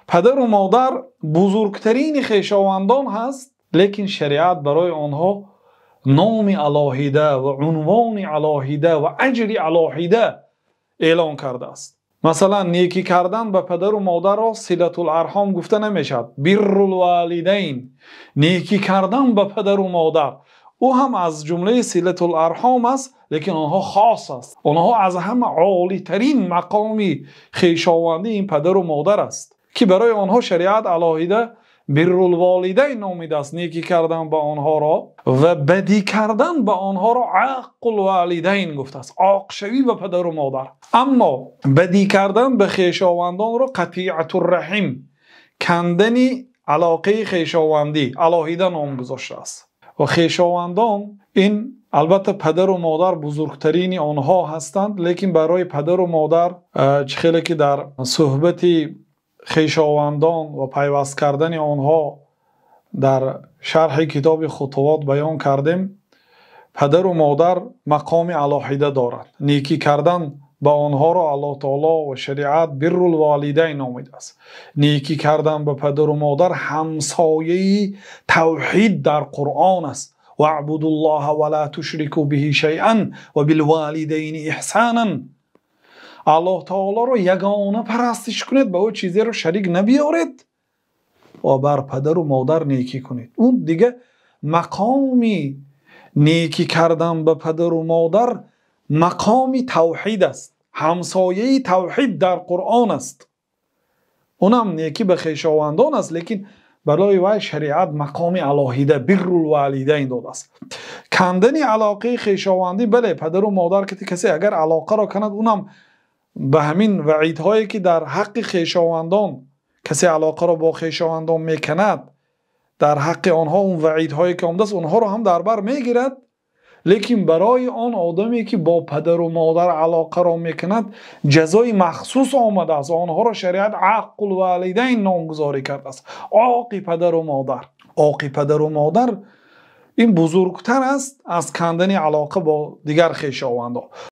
پدر و مادر بزرگترین خویشاوندان هست، لیکن شریعت برای آنها نام علاهیده و عنوان علاهیده و اجر علاهیده اعلان کرده است. مثلا نیکی کردن به پدر و مادر را صلة الارحام گفته نمیشد. بر الوالدین، نیکی کردن به پدر و مادر، او هم از جمله صلة الارحام است، لیکن آنها خاص است. آنها از همه عالی ترین مقامی خویشاوندی این پدر و مادر است که برای آنها شریعت علاهیده بر الوالدین نامیده است. نیکی کردن به آنها را و بدی کردن به آنها را عق الوالدین گفته است، عاق شوی به پدر و مادر. اما بدی کردن به خویشاوندان را قطیعة الرحم، کندن علاقه خویشاوندی، علاهیده نام گذاشته است. و خویشاوندان این البته پدر و مادر بزرگترین آنها هستند، لیکن برای پدر و مادر خیلی که در صحبت خویشاوندان و پیوست کردن آنها در شرح کتاب خطوات بیان کردیم، پدر و مادر مقام علاهیده دارند. نیکی کردن با آنها را الله تعالی و شریعت بر الوالدین نامیده است. نیکی کردن به پدر و مادر همسایه توحید در قرآن است. واعبدوا الله ولا تشركوا به شیئا و بالوالدین احسانا. الله تعالی را یگانه پرستش کنید، به او چیزی را شریک نبیارید و بر پدر و مادر نیکی کنید. اون دیگه مقامی نیکی کردن به پدر و مادر مقامی توحید است، همسایه توحید در قرآن است. اونم نیکی به خویشاوندان است، لیکن برای وی شریعت مقام علاهیده بر الوالدین داده است. کندن علاقه خویشاوندی، بله پدر و مادر که کسی اگر علاقه را کند، اونم به همین وعیدهایی که در حق خویشاوندان کسی علاقه را با خویشاوندان میکند، در حق آنها اون وعیدهایی که آمده است اونها را هم در بر میگیرد. لیکن برای آن آدمی که با پدر و مادر علاقه را میکند جزای مخصوص آمده است. آنها را شریعت عق الوالدین نامگذاری کرده است. عاق پدر و مادر، عاق پدر و مادر این بزرگتر است از کندن علاقه با دیگر خویشاوندان.